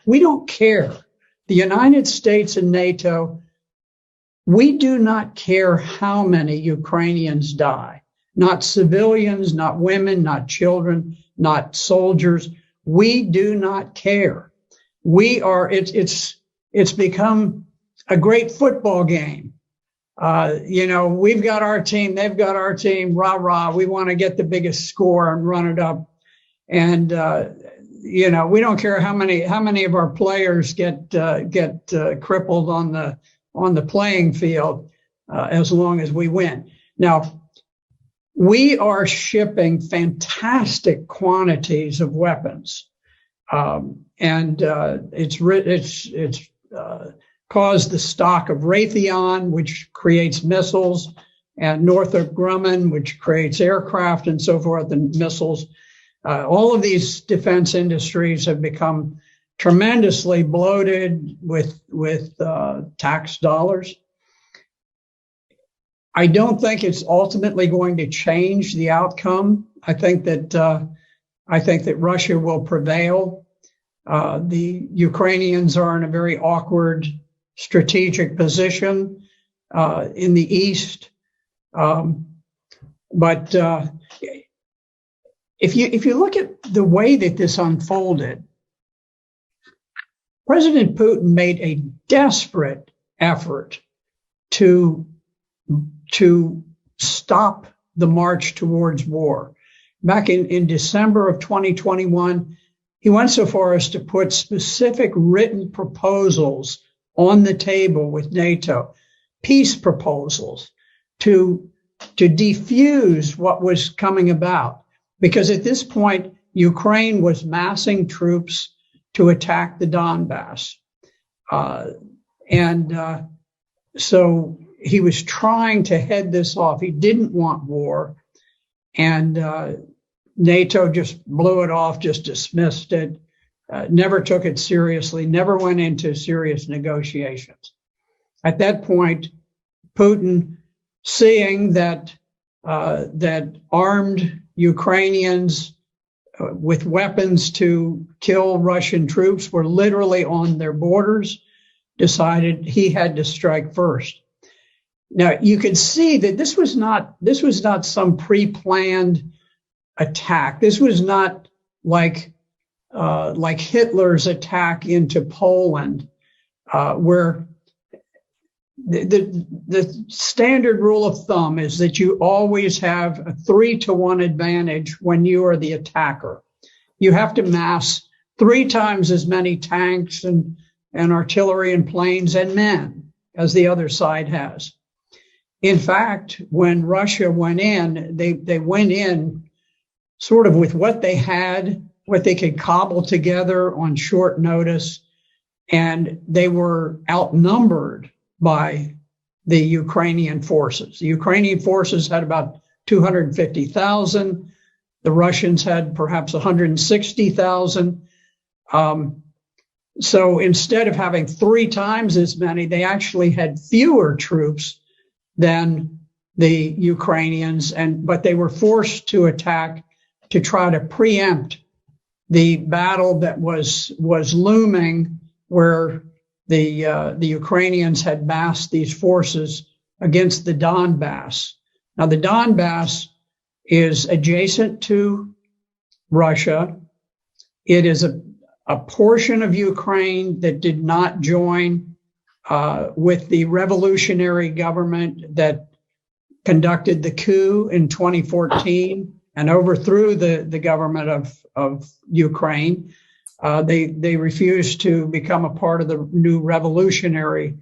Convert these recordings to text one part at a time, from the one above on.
We don't care. The United States and NATO, we do not care how many Ukrainians die. Not civilians, not women, not children, not soldiers. We do not care. It's become a great football game. We've got our team, they've got our team, rah, rah. We want to get the biggest score and run it up. And, we don't care how many of our players get crippled on the playing field, as long as we win. Now, we are shipping fantastic quantities of weapons, and it's caused the stock of Raytheon, which creates missiles, and Northrop Grumman, which creates aircraft and so forth, and missiles. All of these defense industries have become tremendously bloated with tax dollars. I don't think it's ultimately going to change the outcome. I think that Russia will prevail. The Ukrainians are in a very awkward strategic position in the East. But if you look at the way that this unfolded, President Putin made a desperate effort to stop the march towards war. Back in December of 2021, he went so far as to put specific written proposals on the table with NATO, peace proposals to defuse what was coming about. Because at this point, Ukraine was massing troops to attack the Donbass. So he was trying to head this off. He didn't want war. And NATO just blew it off, just dismissed it, never took it seriously, never went into serious negotiations. At that point, Putin, seeing that armed Ukrainians with weapons to kill Russian troops were literally on their borders, decided he had to strike first. Now, you can see that this was not some pre-planned attack. This was not like Hitler's attack into Poland, where the standard rule of thumb is that you always have a 3-to-1 advantage when you are the attacker. You have to mass 3 times as many tanks and artillery and planes and men as the other side has. In fact, when Russia went in, they went in sort of with what they had, what they could cobble together on short notice, and they were outnumbered by the Ukrainian forces. The Ukrainian forces had about 250,000. The Russians had perhaps 160,000. So instead of having 3 times as many, they actually had fewer troops than the Ukrainians, but they were forced to attack to try to preempt the battle that was looming, where the Ukrainians had massed these forces against the Donbass. Now, the Donbass is adjacent to Russia. It is a portion of Ukraine that did not join with the revolutionary government that conducted the coup in 2014 and overthrew the government of Ukraine. They refused to become a part of the new revolutionary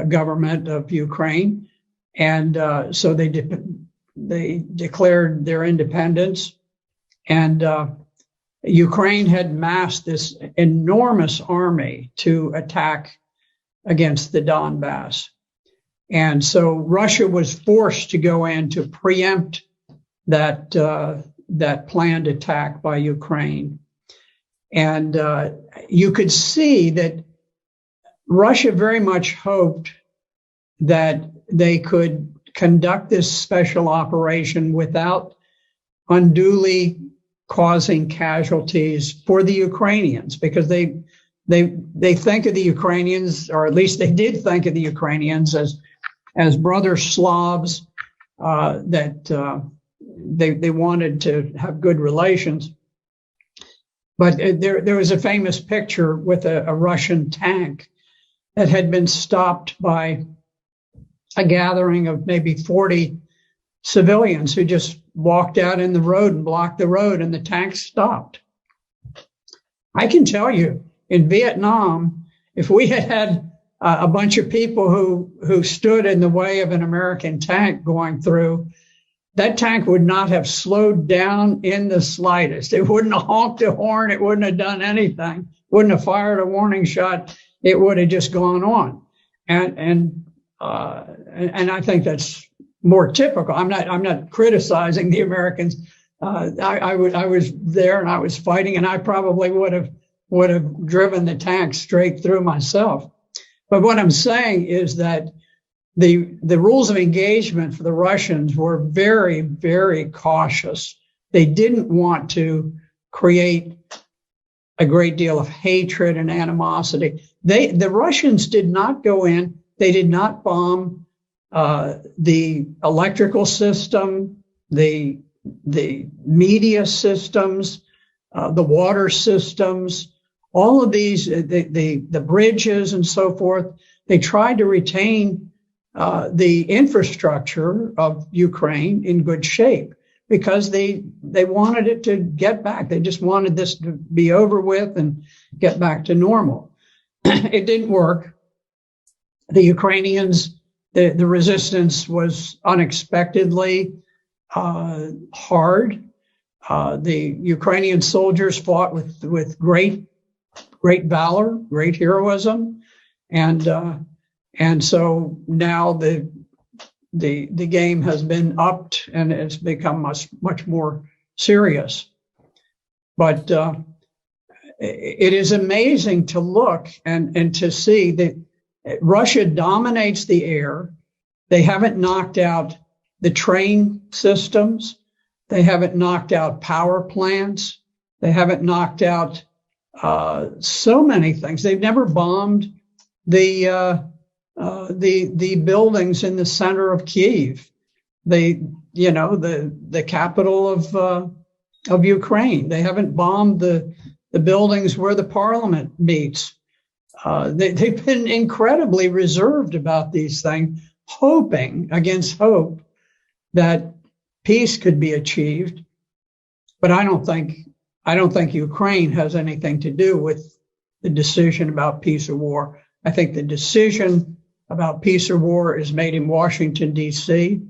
government of Ukraine. And so they declared their independence. And Ukraine had massed this enormous army to attack against the Donbass. And so Russia was forced to go in to preempt that planned attack by Ukraine. And you could see that Russia very much hoped that they could conduct this special operation without unduly causing casualties for the Ukrainians, because they they think of the Ukrainians, or at least they did think of the Ukrainians as brother Slavs, that they wanted to have good relations. But there was a famous picture with a Russian tank that had been stopped by a gathering of maybe 40 civilians who just walked out in the road and blocked the road, and the tank stopped. I can tell you, in Vietnam, if we had had a bunch of people who stood in the way of an American tank going through, that tank would not have slowed down in the slightest. It wouldn't have honked a horn. It wouldn't have done anything. Wouldn't have fired a warning shot. It would have just gone on. And I think that's more typical. I'm not criticizing the Americans. I was there and I was fighting, and I probably would have driven the tank straight through myself. But what I'm saying is that the rules of engagement for the Russians were very, very cautious. They didn't want to create a great deal of hatred and animosity. The Russians did not go in. They did not bomb the electrical system, the media systems, the water systems, all of these, the bridges and so forth. They tried to retain the infrastructure of Ukraine in good shape because they wanted it to get back. They just wanted this to be over with and get back to normal. It didn't work. The Ukrainians, the resistance was unexpectedly hard. The Ukrainian soldiers fought with great valor, great heroism, and so now the game has been upped and it's become much more serious. But it is amazing to look and to see that Russia dominates the air. They haven't knocked out the train systems. They haven't knocked out power plants. They haven't knocked out so many things. They've never bombed the buildings in the center of Kyiv, the capital of Ukraine. They haven't bombed the buildings where the parliament meets. They've been incredibly reserved about these things, hoping against hope that peace could be achieved. But I don't think Ukraine has anything to do with the decision about peace or war. I think the decision about peace or war is made in Washington, D.C.